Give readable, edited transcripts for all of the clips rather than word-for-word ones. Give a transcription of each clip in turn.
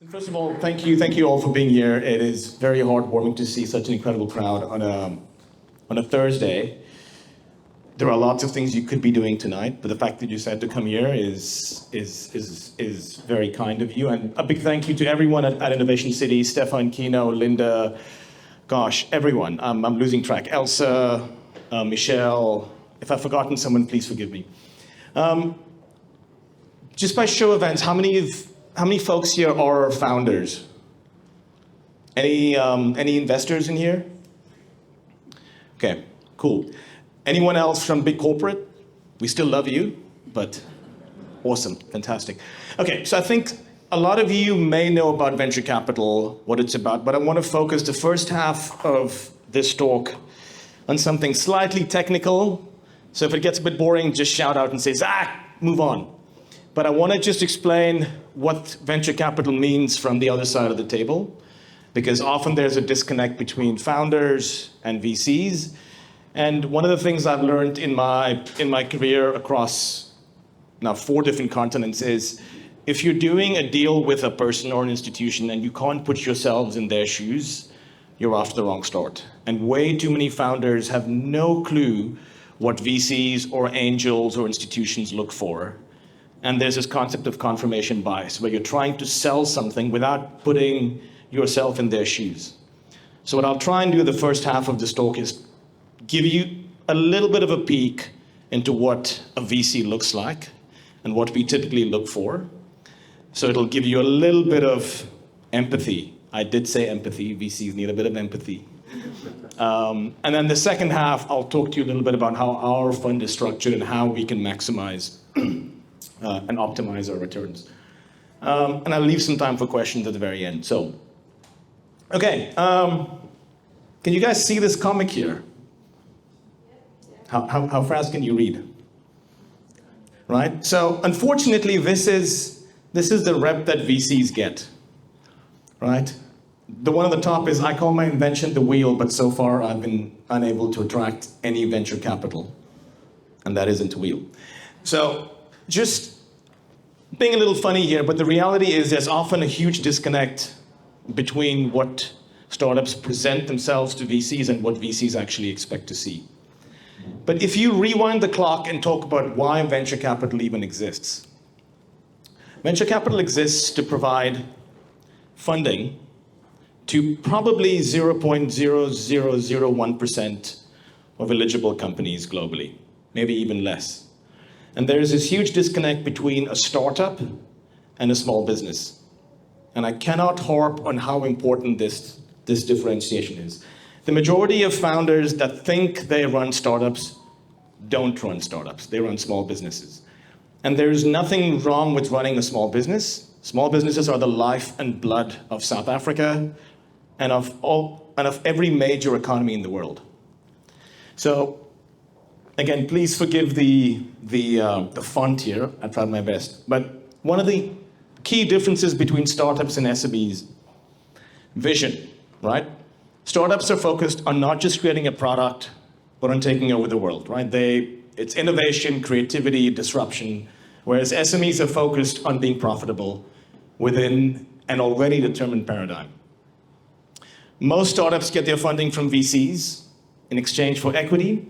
First of all, thank you all for being here. It is very heartwarming to see such an incredible crowd on a Thursday. There are lots of things you could be doing tonight, but the fact that you decided to come here is very kind of you. And a big thank you to everyone at Innovation City, Stefan, Kino, Linda, gosh, everyone. I'm losing track. Elsa, Michelle. If I've forgotten someone, please forgive me. Just by show of hands, how many folks here are founders? Any investors in here? Okay, cool. Anyone else from big corporate? We still love you, but awesome, fantastic. Okay, so I think a lot of you may know about venture capital, what it's about, but I want to focus the first half of this talk on something slightly technical. So if it gets a bit boring, just shout out and say, Zach, move on. But I want to just explain what venture capital means from the other side of the table, because often there's a disconnect between founders and VCs. And one of the things I've learned in my career across now 4 different continents is if you're doing a deal with a person or an institution and you can't put yourselves in their shoes, you're off to the wrong start. And way too many founders have no clue what VCs or angels or institutions look for. And there's this concept of confirmation bias, where you're trying to sell something without putting yourself in their shoes. So what I'll try and do the first half of this talk is give you a little bit of a peek into what a VC looks like and what we typically look for. So it'll give you a little bit of empathy. I did say empathy. VCs need a bit of empathy. And then the second half, I'll talk to you a little bit about how our fund is structured and how we can maximize and optimize our returns. And I'll leave some time for questions at the very end. So, okay, can you guys see this comic here? How fast can you read? Right? So, unfortunately, this is the rep that VCs get. Right? The one at the top is, I call my invention the wheel, but so far I've been unable to attract any venture capital. And that isn't a wheel. So, just being a little funny here, but the reality is there's often a huge disconnect between what startups present themselves to VCs and what VCs actually expect to see. But if you rewind the clock and talk about why venture capital even exists, venture capital exists to provide funding to probably 0.0001% of eligible companies globally, maybe even less. And there is this huge disconnect between a startup and a small business. And I cannot harp on how important this differentiation is. The majority of founders that think they run startups don't run startups. They run small businesses. And there is nothing wrong with running a small business. Small businesses are the life and blood of South Africa and of every major economy in the world. So, again, please forgive the font here. I tried my best. But one of the key differences between startups and SMEs, vision, right? Startups are focused on not just creating a product, but on taking over the world, right? It's innovation, creativity, disruption, whereas SMEs are focused on being profitable within an already determined paradigm. Most startups get their funding from VCs in exchange for equity.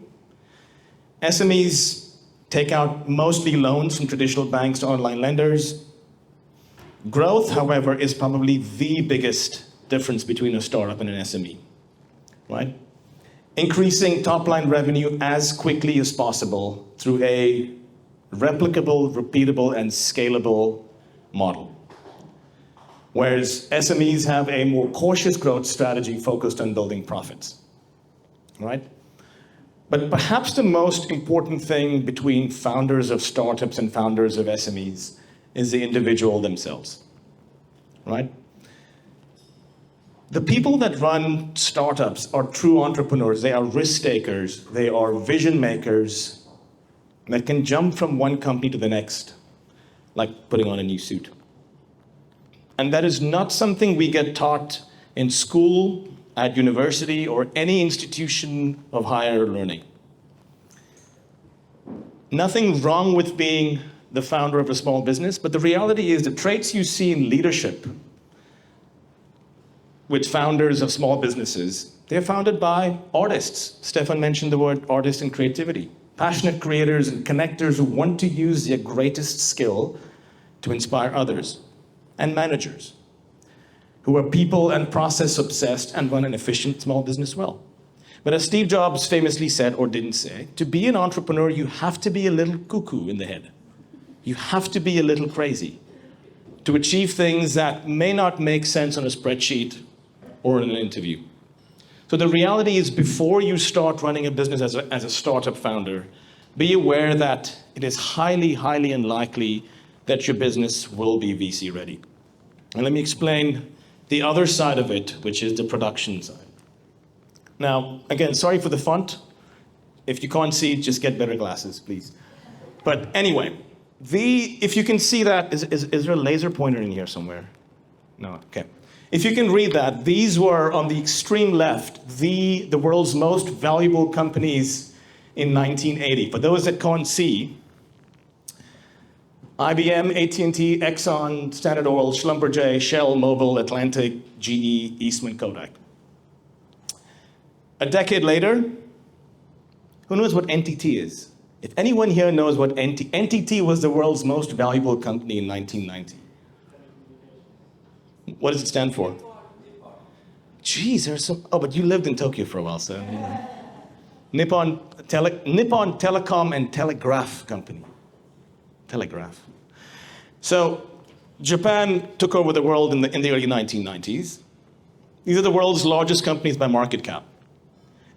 SMEs take out mostly loans from traditional banks to online lenders. Growth, however, is probably the biggest difference between a startup and an SME, right? Increasing top-line revenue as quickly as possible through a replicable, repeatable, and scalable model. Whereas SMEs have a more cautious growth strategy focused on building profits, right? But perhaps the most important thing between founders of startups and founders of SMEs is the individual themselves, right? The people that run startups are true entrepreneurs. They are risk takers. They are vision makers that can jump from one company to the next, like putting on a new suit. And that is not something we get taught in school, at university, or any institution of higher learning. Nothing wrong with being the founder of a small business, but the reality is the traits you see in leadership with founders of small businesses, they're founded by artists. Stefan mentioned the word artist and creativity. Passionate creators and connectors who want to use their greatest skill to inspire others. And managers who are people and process obsessed and run an efficient small business well. But as Steve Jobs famously said, or didn't say, to be an entrepreneur, you have to be a little cuckoo in the head. You have to be a little crazy to achieve things that may not make sense on a spreadsheet or in an interview. So the reality is, before you start running a business as a startup founder, be aware that it is highly, highly unlikely that your business will be VC ready. And let me explain the other side of it, which is the production side. Now, again, sorry for the font. If you can't see, just get better glasses, please. But anyway, if you can see that, is there a laser pointer in here somewhere? No, okay. If you can read that, these were, on the extreme left, the world's most valuable companies in 1980. For those that can't see, IBM, AT&T, Exxon, Standard Oil, Schlumberger, Shell, Mobil, Atlantic, GE, Eastman, Kodak. A decade later, who knows what NTT is? If anyone here knows what NTT was the world's most valuable company in 1990. What does it stand for? Geez, there's some. Oh, but you lived in Tokyo for a while, so. Nippon Telecom and Telegraph Company. Telegraph. So, Japan took over the world in the early 1990s. These are the world's largest companies by market cap.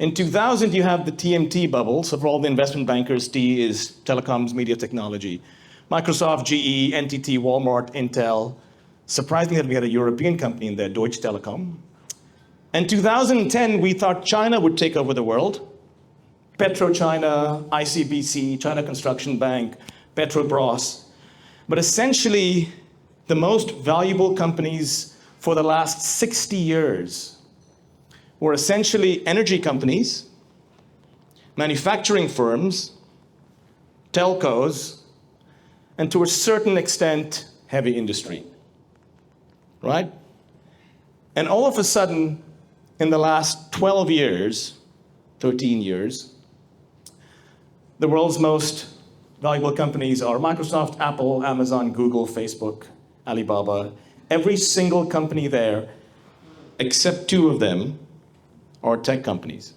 In 2000, you have the TMT bubble. So for all the investment bankers, T is telecoms, media technology. Microsoft, GE, NTT, Walmart, Intel. Surprisingly, we had a European company in there, Deutsche Telekom. In 2010, we thought China would take over the world. PetroChina, ICBC, China Construction Bank, Petrobras. But essentially, the most valuable companies for the last 60 years were essentially energy companies, manufacturing firms, telcos, and to a certain extent, heavy industry, right? And all of a sudden, in the last 12 years, 13 years, the world's most valuable companies are Microsoft, Apple, Amazon, Google, Facebook, Alibaba. Every single company there, except two of them, are tech companies,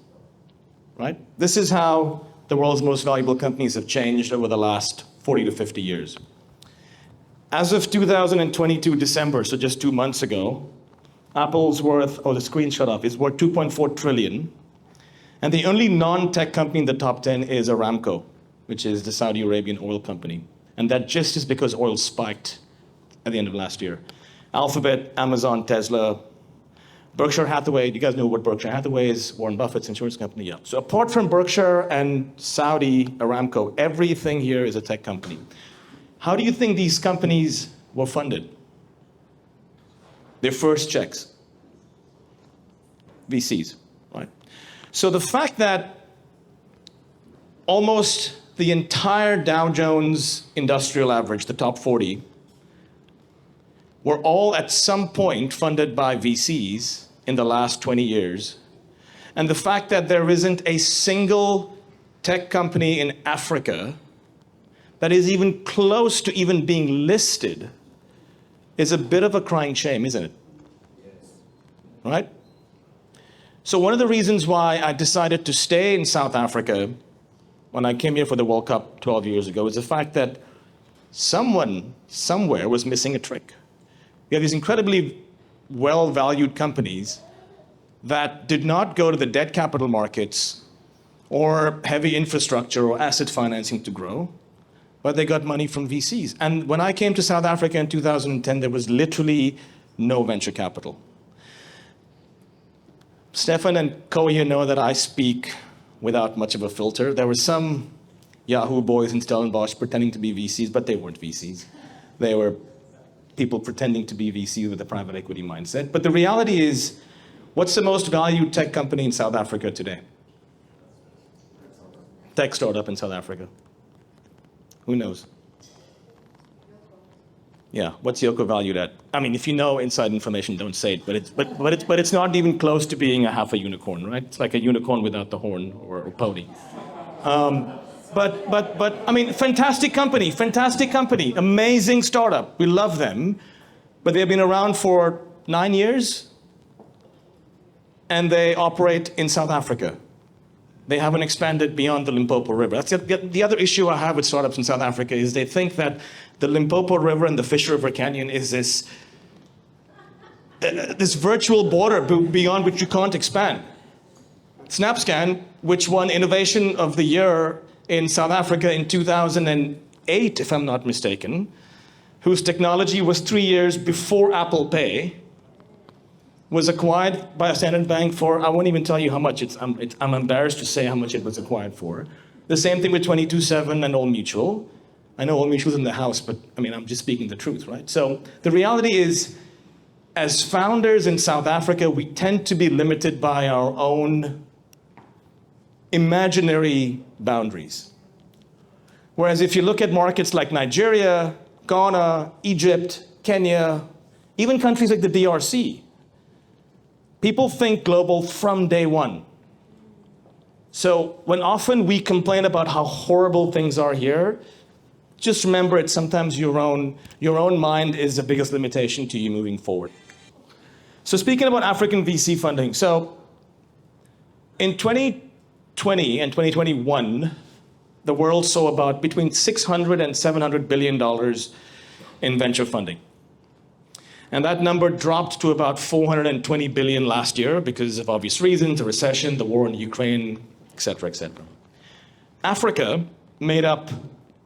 right? This is how the world's most valuable companies have changed over the last 40 to 50 years. As of 2022 December, so just 2 months ago, Apple's worth, the screen shut off, is worth 2.4 trillion. And the only non-tech company in the top 10 is Aramco, which is the Saudi Arabian oil company. And that just is because oil spiked at the end of last year. Alphabet, Amazon, Tesla, Berkshire Hathaway. Do you guys know what Berkshire Hathaway is? Warren Buffett's insurance company, yeah. So apart from Berkshire and Saudi Aramco, everything here is a tech company. How do you think these companies were funded? Their first checks. VCs, right? So the fact that almost the entire Dow Jones Industrial Average, the top 40, were all at some point funded by VCs in the last 20 years. And the fact that there isn't a single tech company in Africa that is even close to even being listed is a bit of a crying shame, isn't it? Yes. Right? So one of the reasons why I decided to stay in South Africa when I came here for the World Cup 12 years ago is the fact that someone somewhere was missing a trick. We have these incredibly well-valued companies that did not go to the debt capital markets or heavy infrastructure or asset financing to grow, but they got money from VCs. And when I came to South Africa in 2010, there was literally no venture capital. Stefan and Ko here know that I speak without much of a filter. There were some Yahoo boys in Stellenbosch pretending to be VCs, but they weren't VCs. They were people pretending to be VCs with a private equity mindset. But the reality is, what's the most valued tech company in South Africa today? Tech startup in South Africa. Who knows? Yeah, what's Yoko valued at? I mean, if you know inside information, don't say it. But it's not even close to being a half a unicorn, right? It's like a unicorn without the horn or pony. But I mean, fantastic company, amazing startup. We love them, but they've been around for 9 years, and they operate in South Africa. They haven't expanded beyond the Limpopo River. That's the other issue I have with startups in South Africa is they think that the Limpopo River and the Fish River Canyon is this virtual border beyond which you can't expand. SnapScan, which won Innovation of the Year in South Africa in 2008, if I'm not mistaken, whose technology was 3 years before Apple Pay, was acquired by a Standard Bank for, I won't even tell you how much. I'm embarrassed to say how much it was acquired for. The same thing with 22/7 and Old Mutual. I know Old Mutual's in the house, but I mean, I'm just speaking the truth, right? So the reality is, as founders in South Africa, we tend to be limited by our own imaginary boundaries. Whereas if you look at markets like Nigeria, Ghana, Egypt, Kenya, even countries like the DRC, people think global from day one. So when often we complain about how horrible things are here, just remember it, sometimes your own mind is the biggest limitation to you moving forward. So speaking about African VC funding, so in 2020 and 2021, the world saw about between $600 and $700 billion in venture funding. And that number dropped to about 420 billion last year because of obvious reasons, the recession, the war in Ukraine, et cetera, et cetera. Africa made up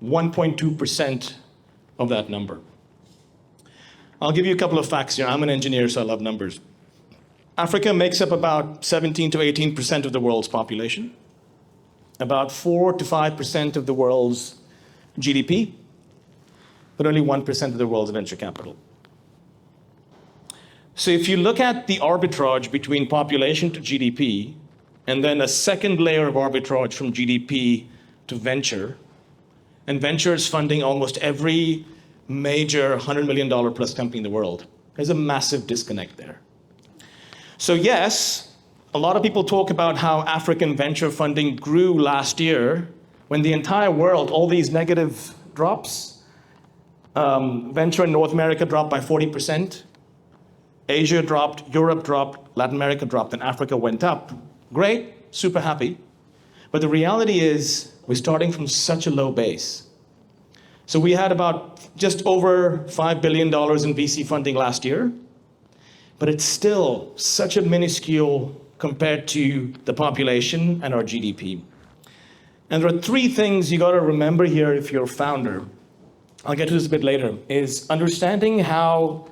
1.2% of that number. I'll give you a couple of facts here. I'm an engineer, so I love numbers. Africa makes up about 17 to 18% of the world's population, about 4 to 5% of the world's GDP, but only 1% of the world's venture capital. So if you look at the arbitrage between population to GDP, and then a second layer of arbitrage from GDP to venture, and venture is funding almost every major $100 million plus company in the world, there's a massive disconnect there. So yes, a lot of people talk about how African venture funding grew last year when the entire world, all these negative drops, venture in North America dropped by 40%, Asia dropped, Europe dropped, Latin America dropped, and Africa went up. Great, super happy. But the reality is, we're starting from such a low base. So we had about just over $5 billion in VC funding last year, but it's still such a minuscule compared to the population and our GDP. And there are three things you gotta remember here if you're a founder. I'll get to this a bit later, is understanding how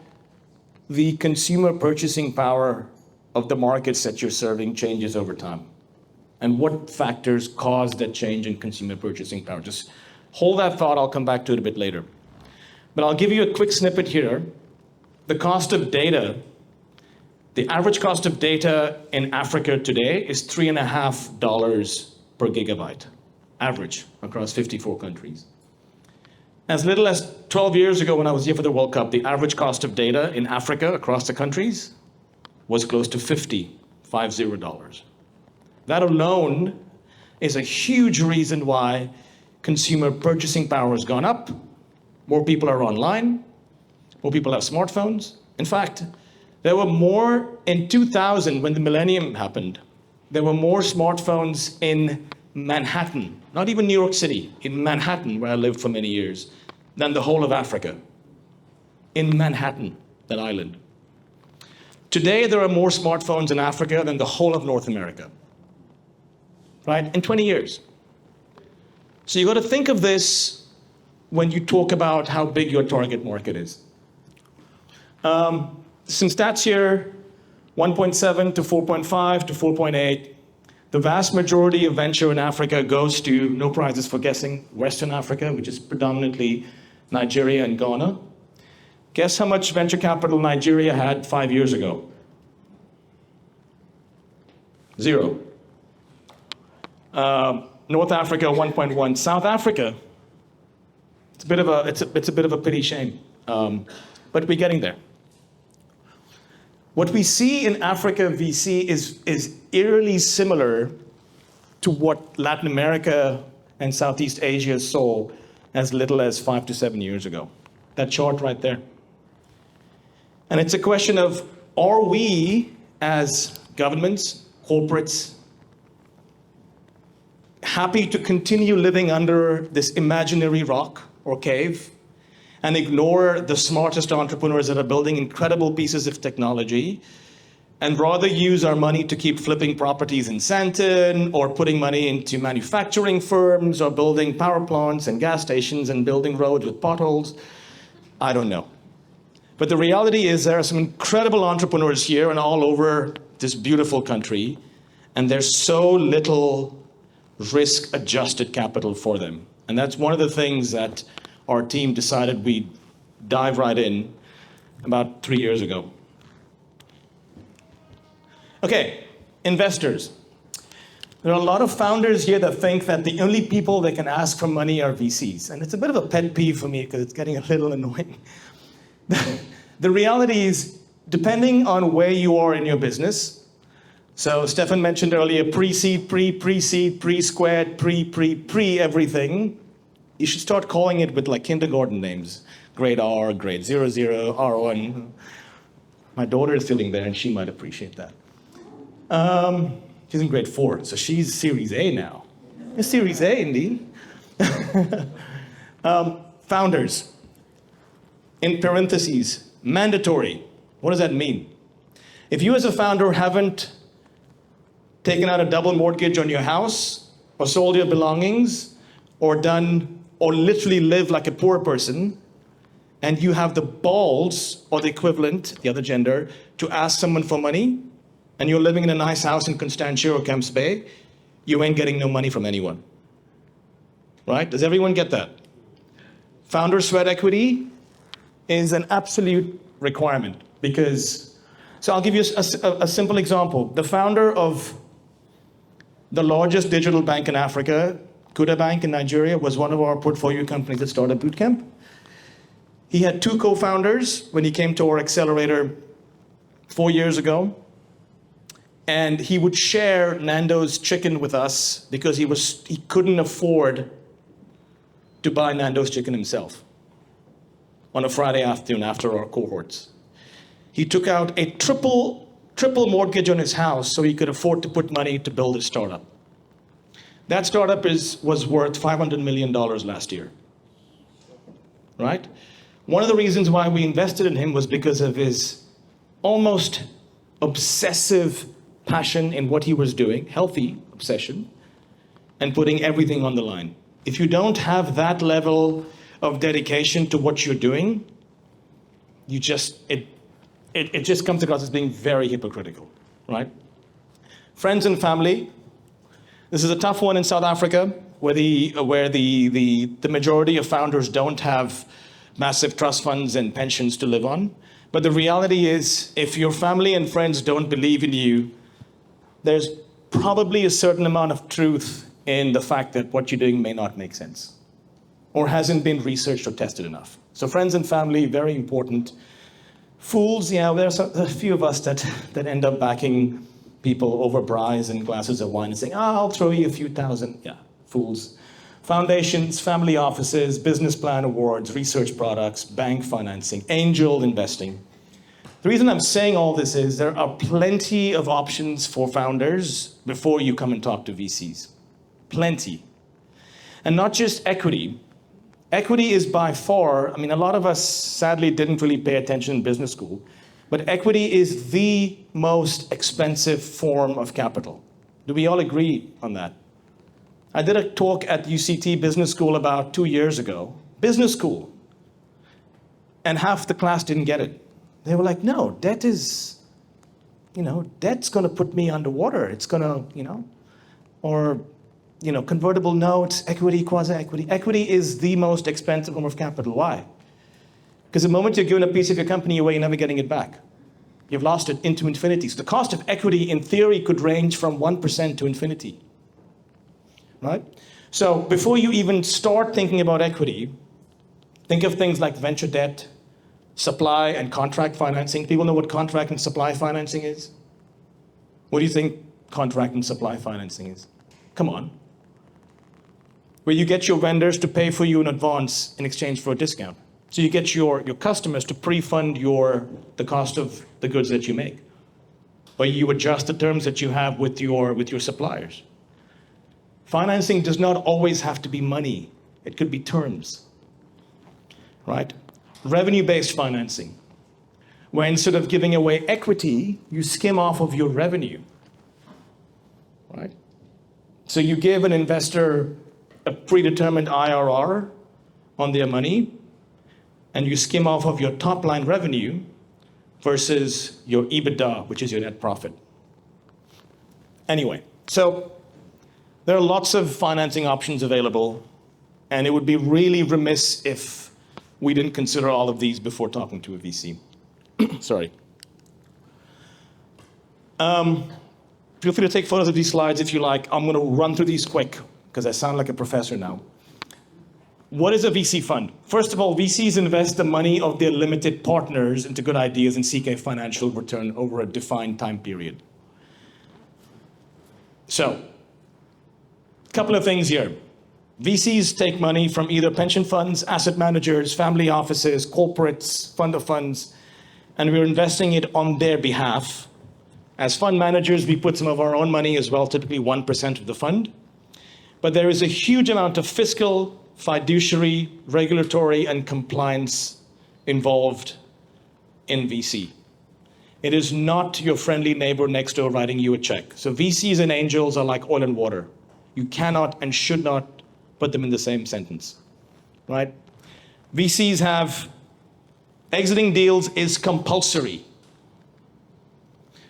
the consumer purchasing power of the markets that you're serving changes over time, and what factors cause that change in consumer purchasing power. Just hold that thought, I'll come back to it a bit later. But I'll give you a quick snippet here. The cost of data, the average cost of data in Africa today is $3.50 per gigabyte, average across 54 countries. As little as 12 years ago when I was here for the World Cup, the average cost of data in Africa across the countries was close to $50. That alone is a huge reason why consumer purchasing power has gone up. More people are online, more people have smartphones. In fact, there were more in 2000 when the millennium happened. There were more smartphones in Manhattan, not even New York City, in Manhattan, where I lived for many years, than the whole of Africa. In Manhattan, that island. Today, there are more smartphones in Africa than the whole of North America, right? In 20 years. So you got to think of this when you talk about how big your target market is. Some stats here, 1.7 to 4.5 to 4.8. The vast majority of venture in Africa goes to, no prizes for guessing, Western Africa, which is predominantly Nigeria and Ghana. Guess how much venture capital Nigeria had 5 years ago? 0. North Africa, 1.1. South Africa, it's a bit of a pity shame. But we're getting there. What we see in Africa VC is eerily similar to what Latin America and Southeast Asia saw as little as 5 to 7 years ago. That chart right there. And it's a question of, are we as governments, corporates, happy to continue living under this imaginary rock or cave and ignore the smartest entrepreneurs that are building incredible pieces of technology, and rather use our money to keep flipping properties in Santon, or putting money into manufacturing firms, or building power plants and gas stations and building roads with potholes? I don't know. But the reality is there are some incredible entrepreneurs here and all over this beautiful country, and there's so little risk-adjusted capital for them. And that's one of the things that our team decided we'd dive right in about 3 years ago. Okay, investors. There are a lot of founders here that think that the only people they can ask for money are VCs. And it's a bit of a pet peeve for me because it's getting a little annoying. The reality is, depending on where you are in your business, so Stefan mentioned earlier, pre-seed, pre-seed, pre-squared, pre-everything, you should start calling it with like kindergarten names. Grade R, grade 00, R1. My daughter is sitting there and she might appreciate that. She's in grade 4, so she's Series A now. It's Series A indeed. Founders, in parentheses, mandatory. What does that mean? If you as a founder haven't taken out a double mortgage on your house, or sold your belongings, or literally live like a poor person, and you have the balls, or the equivalent, the other gender, to ask someone for money, and you're living in a nice house in Constantia or Camps Bay, you ain't getting no money from anyone. Right? Does everyone get that? Founder sweat equity is an absolute requirement because, so I'll give you a simple example. The founder of the largest digital bank in Africa, Kuda Bank in Nigeria, was one of our portfolio companies at Startup Bootcamp. He had 2 co-founders when he came to our accelerator 4 years ago. And he would share Nando's chicken with us because he couldn't afford to buy Nando's chicken himself on a Friday afternoon after our cohorts. He took out a triple mortgage on his house so he could afford to put money to build a startup. That startup was worth $500 million last year, right? One of the reasons why we invested in him was because of his almost obsessive passion in what he was doing, healthy obsession, and putting everything on the line. If you don't have that level of dedication to what you're doing, it just comes across as being very hypocritical, right? Friends and family. This is a tough one in South Africa, where the majority of founders don't have massive trust funds and pensions to live on. But the reality is, if your family and friends don't believe in you, there's probably a certain amount of truth in the fact that what you're doing may not make sense or hasn't been researched or tested enough. So friends and family, very important. Fools, there's a few of us that end up backing people over braais and glasses of wine and saying, I'll throw you a few thousand. Yeah, fools. Foundations, family offices, business plan awards, research products, bank financing, angel investing. The reason I'm saying all this is there are plenty of options for founders before you come and talk to VCs. Plenty. And not just equity. Equity is by far, a lot of us sadly didn't really pay attention in business school, but equity is the most expensive form of capital. Do we all agree on that? I did a talk at UCT Business School about 2 years ago. Business school. And half the class didn't get it. They were like, no, debt's going to put me underwater. It's going to, convertible notes, equity, quasi-equity. Equity is the most expensive form of capital. Why? Because the moment you're given a piece of your company away, you're never getting it back. You've lost it into infinity. So the cost of equity, in theory, could range from 1% to infinity. Right? So before you even start thinking about equity, think of things like venture debt, supply and contract financing. People know what contract and supply financing is? What do you think contract and supply financing is? Come on. Where you get your vendors to pay for you in advance in exchange for a discount. So you get your customers to pre-fund the cost of the goods that you make. Or you adjust the terms that you have with your suppliers. Financing does not always have to be money. It could be terms, right? Revenue-based financing, where instead of giving away equity, you skim off of your revenue, right? So you give an investor a predetermined IRR on their money, and you skim off of your top-line revenue versus your EBITDA, which is your net profit. Anyway, so there are lots of financing options available, and it would be really remiss if we didn't consider all of these before talking to a VC. Sorry. Feel free to take photos of these slides if you like. I'm going to run through these quick because I sound like a professor now. What is a VC fund? First of all, VCs invest the money of their limited partners into good ideas and seek a financial return over a defined time period. So, a couple of things here. VCs take money from either pension funds, asset managers, family offices, corporates, fund of funds, and we're investing it on their behalf. As fund managers, we put some of our own money as well, typically 1% of the fund. But there is a huge amount of fiscal, fiduciary, regulatory, and compliance involved in VC. It is not your friendly neighbor next door writing you a check. So VCs and angels are like oil and water. You cannot and should not put them in the same sentence, right? VCs have exiting deals is compulsory.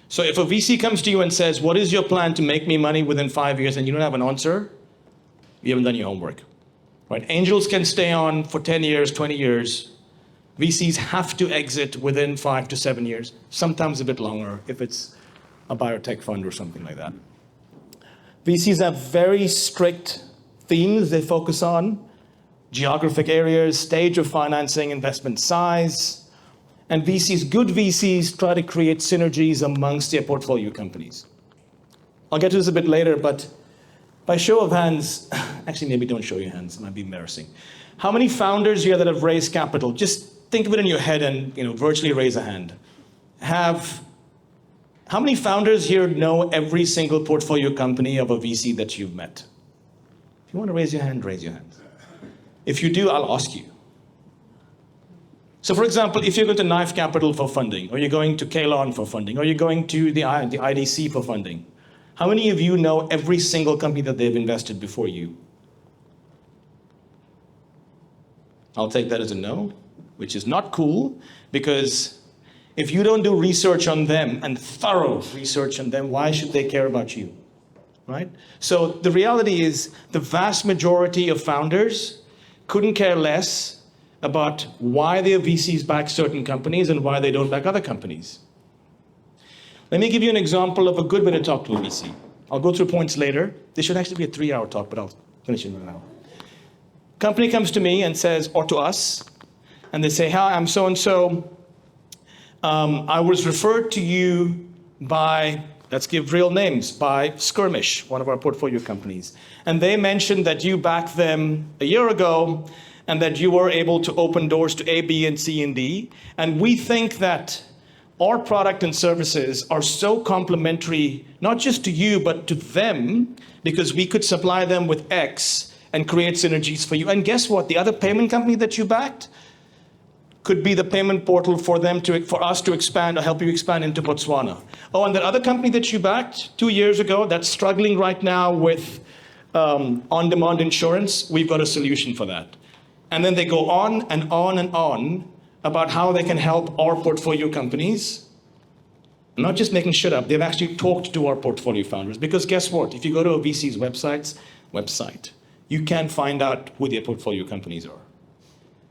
So if a VC comes to you and says, what is your plan to make me money within 5 years, and you don't have an answer, you haven't done your homework, right? Angels can stay on for 10 years, 20 years. VCs have to exit within 5 to 7 years, sometimes a bit longer if it's a biotech fund or something like that. VCs have very strict themes they focus on: geographic areas, stage of financing, investment size. And VCs, good VCs, try to create synergies amongst their portfolio companies. I'll get to this a bit later, but by show of hands, actually maybe don't show your hands, it might be embarrassing. How many founders here that have raised capital? Just think of it in your head and virtually raise a hand. How many founders here know every single portfolio company of a VC that you've met? If you want to raise your hand, raise your hand. If you do, I'll ask you. So for example, if you're going to Knife Capital for funding, or you're going to Kalon for funding, or you're going to the IDC for funding, how many of you know every single company that they've invested before you? I'll take that as a no, which is not cool, because if you don't do research on them, and thorough research on them, why should they care about you, right? So the reality is the vast majority of founders couldn't care less about why their VCs back certain companies and why they don't back other companies. Let me give you an example of a good way to talk to a VC. I'll go through points later. This should actually be a 3-hour talk, but I'll finish it in an hour. Company comes to me and says, or to us, and they say, hi, I'm so-and-so. I was referred to you by, let's give real names, by Skirmish, one of our portfolio companies. And they mentioned that you backed them a year ago, and that you were able to open doors to A, B, and C, and D. And we think that our product and services are so complementary, not just to you, but to them, because we could supply them with X and create synergies for you. And guess what? The other payment company that you backed could be the payment portal for us to expand or help you expand into Botswana. Oh, and that other company that you backed 2 years ago that's struggling right now with on-demand insurance, we've got a solution for that. And then they go on and on and on about how they can help our portfolio companies. Not just making shit up, they've actually talked to our portfolio founders. Because guess what? If you go to a VC's website, you can find out who their portfolio companies are.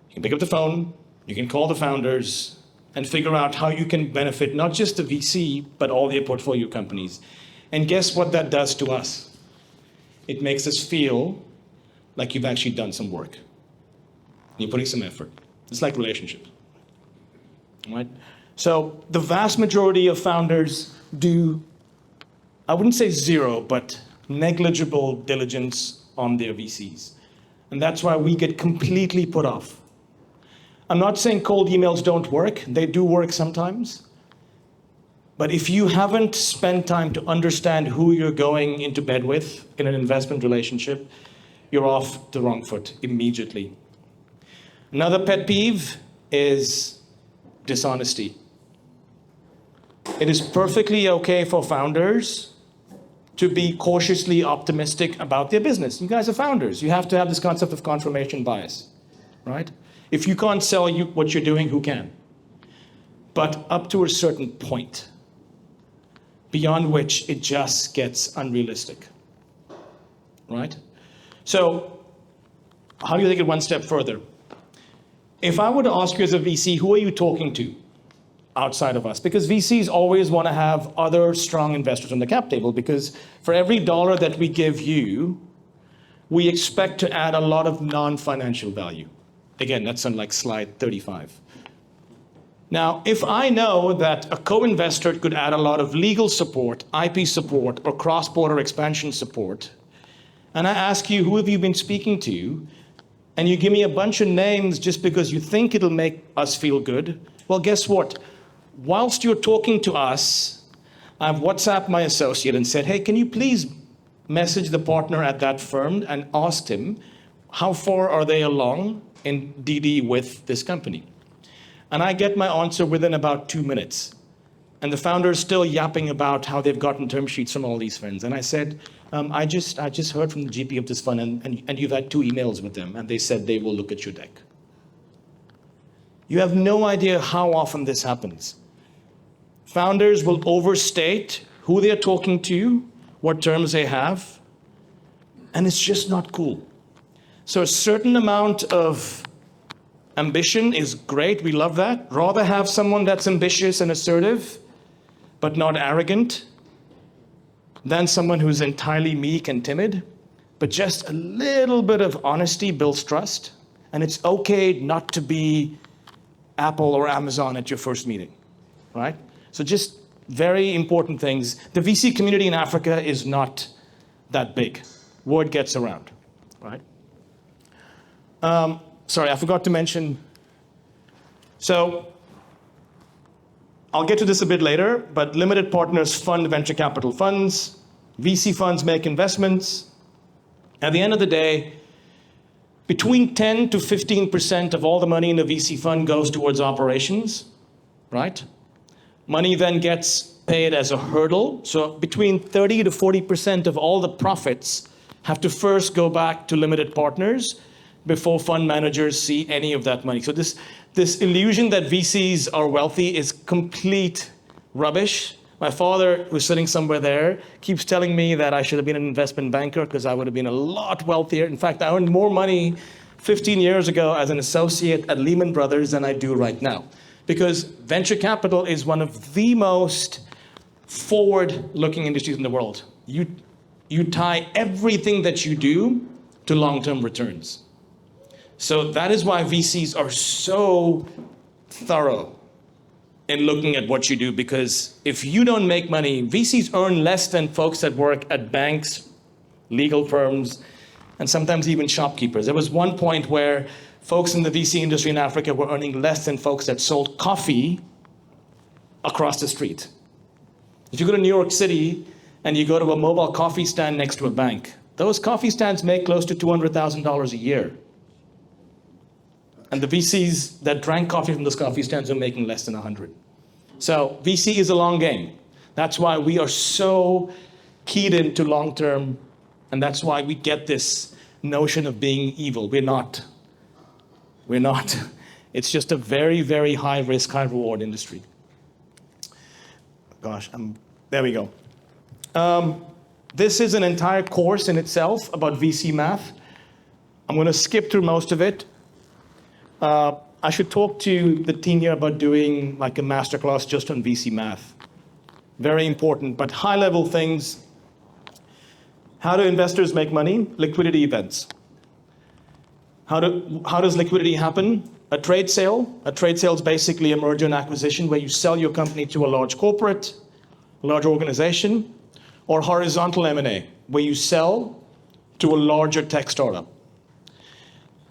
You can pick up the phone, you can call the founders, and figure out how you can benefit not just the VC, but all their portfolio companies. And guess what that does to us? It makes us feel like you've actually done some work. You're putting some effort. It's like relationships. right? So the vast majority of founders do, I wouldn't say zero, but negligible diligence on their VCs. And that's why we get completely put off. I'm not saying cold emails don't work. They do work sometimes. But if you haven't spent time to understand who you're going into bed with in an investment relationship, you're off the wrong foot immediately. Another pet peeve is dishonesty. It is perfectly okay for founders to be cautiously optimistic about their business. You guys are founders. You have to have this concept of confirmation bias, right? If you can't sell you what you're doing, who can? But up to a certain point, beyond which it just gets unrealistic, right? So how do you take it one step further? If I were to ask you as a VC, who are you talking to outside of us? Because VCs always want to have other strong investors on the cap table, because for every dollar that we give you, we expect to add a lot of non-financial value. Again, that's on like slide 35. Now, if I know that a co-investor could add a lot of legal support, IP support, or cross-border expansion support, and I ask you, who have you been speaking to, and you give me a bunch of names just because you think it'll make us feel good, well, guess what? Whilst you're talking to us, I've WhatsApped my associate and said, hey, can you please message the partner at that firm and ask him, how far are they along in DD with this company? And I get my answer within about 2 minutes. And the founder is still yapping about how they've gotten term sheets from all these friends. And I said, I just heard from the GP of this fund, and you've had 2 emails with them, and they said they will look at your deck. You have no idea how often this happens. Founders will overstate who they're talking to, what terms they have, and it's just not cool. So a certain amount of ambition is great. We love that. Rather have someone that's ambitious and assertive, but not arrogant, than someone who's entirely meek and timid. But just a little bit of honesty builds trust. And it's okay not to be Apple or Amazon at your first meeting, right? So just very important things. The VC community in Africa is not that big. Word gets around, right? Sorry, I forgot to mention. So I'll get to this a bit later, but limited partners fund venture capital funds. VC funds make investments. At the end of the day, between 10 to 15% of all the money in the VC fund goes towards operations, right? Money then gets paid as a hurdle. So between 30 to 40% of all the profits have to first go back to limited partners before fund managers see any of that money. So this illusion that VCs are wealthy is complete rubbish. My father, who's sitting somewhere there, keeps telling me that I should have been an investment banker because I would have been a lot wealthier. In fact, I earned more money 15 years ago as an associate at Lehman Brothers than I do right now. Because venture capital is one of the most forward-looking industries in the world. You tie everything that you do to long-term returns. So that is why VCs are so thorough in looking at what you do, because if you don't make money, VCs earn less than folks that work at banks, legal firms, and sometimes even shopkeepers. There was one point where folks in the VC industry in Africa were earning less than folks that sold coffee across the street. If you go to New York City and you go to a mobile coffee stand next to a bank, those coffee stands make close to $200,000 a year. And the VCs that drank coffee from those coffee stands are making less than 100. So VC is a long game. That's why we are so keyed into long-term, and that's why we get this notion of being evil. We're not. We're not. It's just a very, very high risk, high reward industry. Gosh, there we go. This is an entire course in itself about VC math. I'm going to skip through most of it. I should talk to the team here about doing like a masterclass just on VC math. Very important, but high-level things. How do investors make money? Liquidity events. How does liquidity happen? a trade sale. A trade sale is basically a merger and acquisition where you sell your company to a large corporate, a large organization, or horizontal M&A, where you sell to a larger tech startup.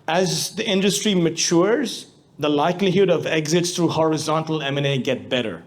As the industry matures, the likelihood of exits through horizontal M&A get better.